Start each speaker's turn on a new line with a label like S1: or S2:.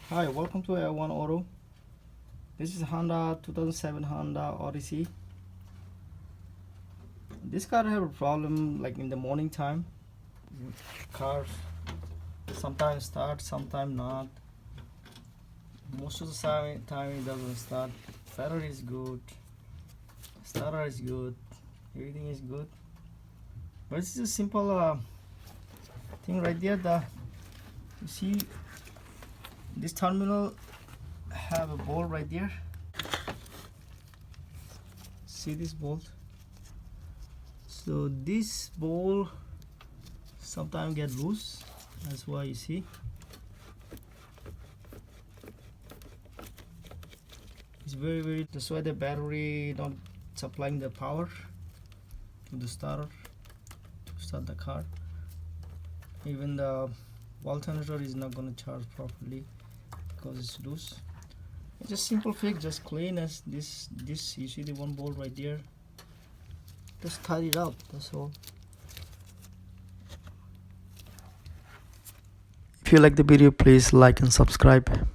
S1: Hi, welcome to Air1 Auto. This is Honda 2007 Honda Odyssey. This car have a problem like in the morning time. Cars sometimes start, sometimes not. Most of the time it doesn't start. Battery is good, starter is good, everything is good. But it's a simple thing right there. You see this terminal have a bolt right there. See this bolt? So this bolt sometimes get loose. That's why you see. It's very. That's why the battery not supplying the power to the starter to start the car. Even the alternator is not gonna charge properly because it's loose. It's a simple fix, just clean as this. You see the one bolt right there. Just tidy it up. That's all. If you like the video, please like and subscribe.